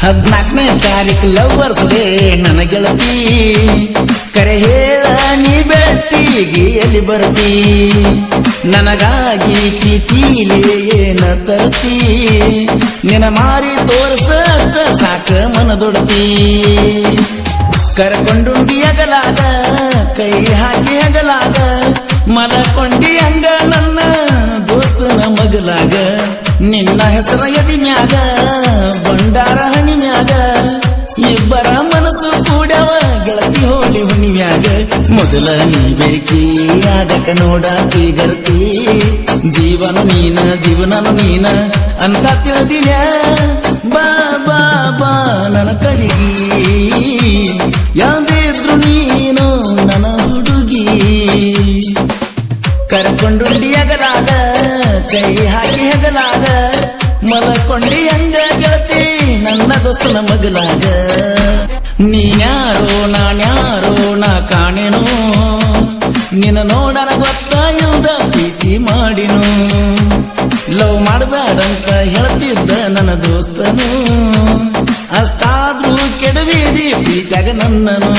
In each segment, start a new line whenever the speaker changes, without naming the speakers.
14ನೇ ತಾರೀಕು lovers day ನನ್ನ ಗೆಳತಿ ಕರೆ ಹೇಳ ನೀ ಬೆಟ್ಟಿಗೆ ಎಲ್ಲಿ ಬರ್ತಿ ನನಗಾಗಿ ಪ್ರೀತಿಲಿ ಏನ ತರ್ತಿ ನಿನ್ನ ಮಾರಿ ತೋರ್ಸಷ್ಟ ಸಾಕ ಮನದೊಡತಿ ಕರಕೊಂಡುಂಡಿ ಅಗಲಾಗ ಕೈ ಹಾಕಿ ಅಗಲಾಗ ಮಲಕೊಂಡಿ ಹಂಗ ನನ್ನ ದೋಸ್ತನ ಮಗಲಾಗ ನಿನ್ನ ಹೆಸರ ಎದಿ ಮ್ಯಾಗ ಬಂಡಾರ ಹಣಿ ಮ್ಯಾಗ ಇಬ್ಬರ ಮನಸ್ಸು ಕೂಡವ ಗೆಳತಿ ಹೋಳಿ ಹುಣಿಮ್ಯಾಗ ಮೊದಲ ನೀ ಬೇಕಿ ಆಗಕ ನೋಡಾಕಿ ಗರ್ತಿ ಜೀವನ ನೀನ ಅಂತ ತಿಳಿದಿನ ಬಾ ಬಾ ಬಾ ನನ್ನ ಕಡಿಗಿ ಯಾವ್ದಿದ್ರು ನೀನು ನನ್ನ ಹುಡುಗಿ ಕರ್ಕೊಂಡುಂಡಿ ಅಗಲಾಗ ಕೈ ಹಾಕಿ ಹೆಗಲಾಗ ಮಲಕೊಂಡಿ ಹಂಗ ಗೆಳತಿ ನನ್ನ ದೋಸ್ತನ ಮಗಲಾಗ ನೀನ್ಯಾರೋ ನಾನ್ಯಾರೋ ನಾ ಕಾಣೆನು ನಿನ್ನ ನೋಡನ ಗೊತ್ತಾಯುದ ಪ್ರೀತಿ ಮಾಡಿನು ಲವ್ ಮಾಡಬೇಡಂತ ಹೇಳ್ತಿದ್ದ ನನ್ನ ದೋಸ್ತನು ಅಷ್ಟಾದ್ರೂ ಕೆಡಬೇಡಿ ಪ್ರೀತಿಯಾಗ ನನ್ನನು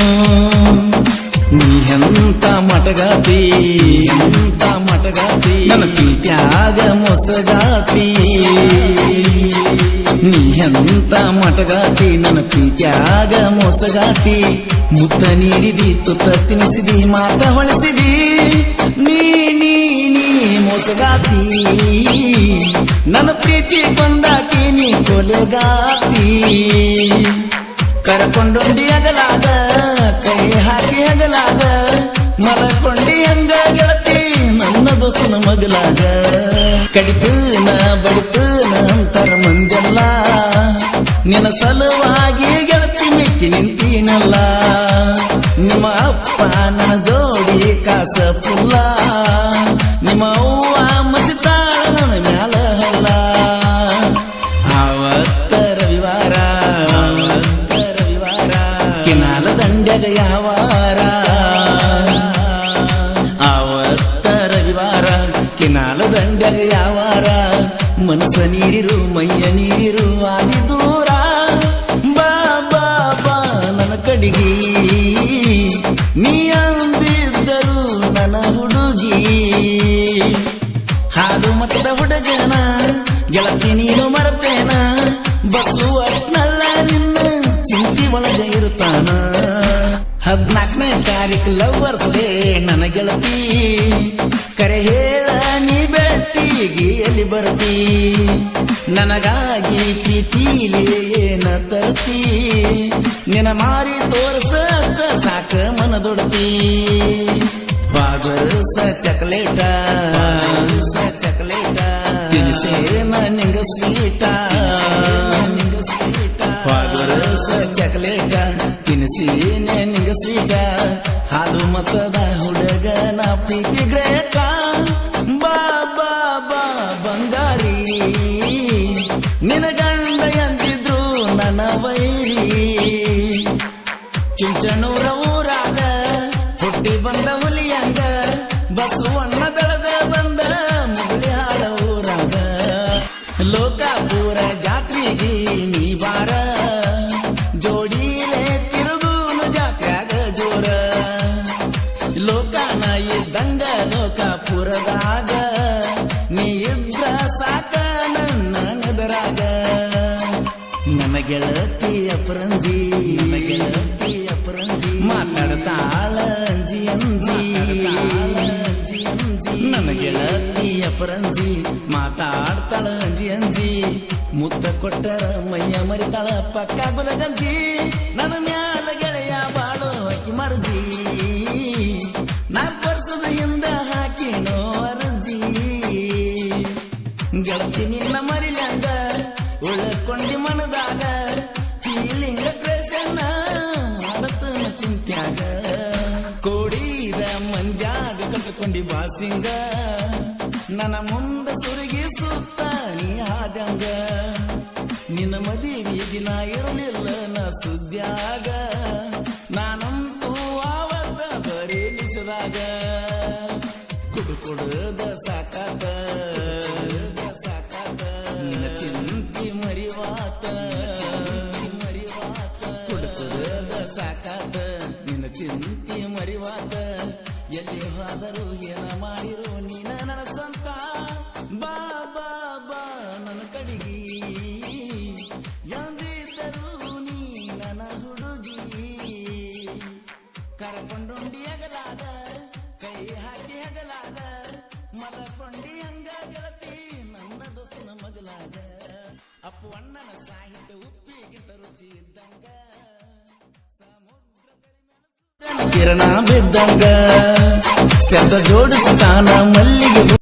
ನೀ ಎಂತ ಮಟಗಾತಿ ನನ್ನ ಪ್ರೀತ್ಯಾಗ ಮೊಸಗಾತಿ ನೀ ಎಂತ ಮಟಗಾತಿ ನನ್ನ ಪ್ರೀತ್ಯಾಗ ಮೊಸಗಾತಿ ಮುತ್ತ ನೀಡಿದಿ ತುತ್ತ ತಿನಿಸಿದಿ ಮಾತ ಹೊಳಿಸಿದಿ ನೀ ನೀ ನೀ ಮೊಸಗಾತಿ ನನ್ನ ಪ್ರೀತಿ ಬಂದಾಕಿ ನೀ ಕೊಲೆಗಾತಿ ಕರಕೊಂಡುಂಡಿ ಅಗಲಾಗ ಕೈ ಹಾಕಿ ಅಗಲಾಗ ಮಲಕೊಂಡಿ ಹಂಗ ಗೆಳತಿ ನನ್ನ ದೋಸ್ತನ ಮಗಲಾಗ ಕಡಿತನ ಬಡಿತನ ಅಂತರ ಮಂಜಲ್ಲ ನಿನ್ನ ಸಲುವಾಗಿ ಗೆಳತಿ ಮೆಚ್ಚಿ ನಿಂತೀನಲ್ಲ ನಿಮ್ಮ ಅಪ್ಪ ನನ್ನ ಜೋಡಿ ಕಾಸ ಪುಲ್ಲ ನಿಮ್ಮ ಅವ್ವ ಮಸಿತಾಳ ನನ್ನ ಮ್ಯಾಲ ಹಲ್ಲ ಆವತ್ತ ರವಿವಾರ ಕಿನಾಲ ದಂಡ್ಯಾಗ ಯಾವಾರ ಆವತ್ತ ರವಿವಾರ ಕಿನಾಲ ದಂಡ್ಯಾಗ ಯಾವಾರ ಮನಸ್ಸ ನೀಡಿರು ಮೈಯ ನೀಡಿರು ಆದಿ ದೂರ ಬಾ ಬಾ ಬಾ ನನ್ನ ಕಡಿಗಿ ನೀ ಅಂದಿದ್ದರು ನನ್ನ ಹುಡುಗಿ ಹಾದು ಮತ್ತದ ಹುಡುಗನ ಗೆಳತಿ ನೀನು ಮರತೇನ ಬಸ್ಸು ಅಟ್ನಲ್ಲ ನಿನ್ನ ಚಿಂತಿ ಒಳಗ ಇರುತ್ತಾನ 14ನೇ ತಾರೀಕು ಲವರ್ಸ್ ಡೇ ನನ್ನ ಗೆಳತಿ ಕರೆ ಹೇಳ ನೀ ಬೆಟ್ಟಿಗೆ ಎಲ್ಲಿ ಬರ್ತಿ ನನಗಾಗಿ ಪ್ರೀತಿಲಿ ಏನ ತರ್ತಿ ನಿನ್ನ ಮಾರಿ ತೋರ್ಸಷ್ಟ ಸಾಕ ಮನದೊಡತಿ ಬಾಗರಸ ಚಕಲೇಟ ತಿನಿಸೇನ ನಿಂಗ ಸ್ವೀಟ ಬಾಗರಸ ಚಕಲೇಟ ತಿನಿಸೇನೆ ನಿಂಗ ಸ್ವೀಟ ಹಾಲು ಮತದ ಹುಡುಗನ ಪ್ರೀತಿ ಗ್ರೇಟ ಬಾ ಬಾ ಬಾ ಬಂಗಾರಿ ನಿನ ಗಂಡ ಎಂದಿದ್ರು ನನ್ನ ವೈರಿ ಚುಂಚನೂರ ಊರಾಗ ಹುಟ್ಟಿ ಬಂದ ಹುಲಿಯಂಗ ಬಸವಣ್ಣ ಬೆಳೆದ ಬಂದ ಮುಗಳಿ ಹಾಡ ಊರಾಗ ಲೋಕಾಪುರ ಜಾತ್ರೆಗೆ ನೀ ಬಾರ ಜೋಡಿಲೆ ತಿರುಗೂನು ಜಾತ್ಯಾಗ ಜೋರ ಲೋಕಾನ ಇದ್ದಂಗ ಲೋಕಾಪುರದಾಗ ನೀ ಇದ್ರ ಸಾಕ ನನ್ನ ನೆದರಾಗ ನನ್ನ ಗೆಳತಿಯ ಪರಂಜಿ ಮಾತಾಡ್ತಾಳ ಅಂಜಿ ಅಂಜಿ ನನ್ನ ಗೆಳತಿಯ ಪರಂಜಿ ಮಾತಾಡ್ತಾಳ ಅಂಜಿ ಅಂಜಿ ಮುತ್ತ ಕೊಟ್ಟರ ಮೈಯ ಮರಿತಾಳ ಪಕ್ಕ ಗುಲಗಂಜಿ ನನ್ನ ಮ್ಯಾಲ ಗೆಳೆಯ ಬಾಳೋ ಅಕ್ಕಿ ಮರ್ಜಿ 4 ವರ್ಷದ ಹಿಂದ ಹಾಕಿನೋ ಅರ್ಜಿ ಗೆಳತಿ ನಿನ್ನ ಮರಿಲ್ಯಾಂಗ ಉಳ್ಕೊಂಡಿ ಮನದಾಗ ಫೀಲಿಂಗ ಕ್ರೇಷನ್ನ ಮಾಡತನ ಚಿಂತ್ಯಾಗ ಕೋಡಿದ ಮಂದ್ಯಾಗ ಕಟ್ಕೊಂಡಿ ಬಾಸಿಂಗ ನನ್ನ ಮುಂದ ಸುರುಗಿ ಸುತ್ತ ನೀ ಆದಂಗ ನಿನ್ನ ಮದುವೆ ದಿನ ಇರಲಿಲ್ಲ ನ ಸುದ್ಯಾಗ ನಾನಂತೂ ಆವತ್ತ ಬರೀ ನಿಸದಾಗ ಕುಡುಕುಡದ ಸಾಕಾತ ನಿನ್ನ ಚಿಂತಿ ಮರಿವಾತ ಸಾಕಾತ ನಿನ್ನ ಚಿಂತೆ ಮರಿವಾತ ಎಲ್ಲಿ ಹೋದರೂ ಏನ ಮಾಡಿರು ನೀನ ನನ್ನ ಸ್ವಂತ ಬಾ ಬಾ ಬಾ ನನ್ನ ಕಡಿಗಿ ಎಂದಿದ್ದರು ನೀ ನನ್ನ ಹುಡುಗಿ ಕರಕೊಂಡೊಂಡಿ ಹಗಲಾದ ಕೈ ಹಾಕಿ ಹಗಲಾದ ಮಲಕೊಂಡಿ ಹಂಗ ಗೆಳತಿ ನನ್ನ ದೋಸ್ತನ ಮಗಲಾದ ಅಪ್ಪು ಅಣ್ಣನ ಸಾಹಿತ್ಯ ಉಪ್ಪಿಗಿಂತ ರುಚಿ ಇದ್ದಂಗ ಕಿರಣ ಬಿದ್ದಂಗ ಶಬ್ದ ಜೋಡಿಸ್ತಾನ ಮಲ್ಲಿಗೆ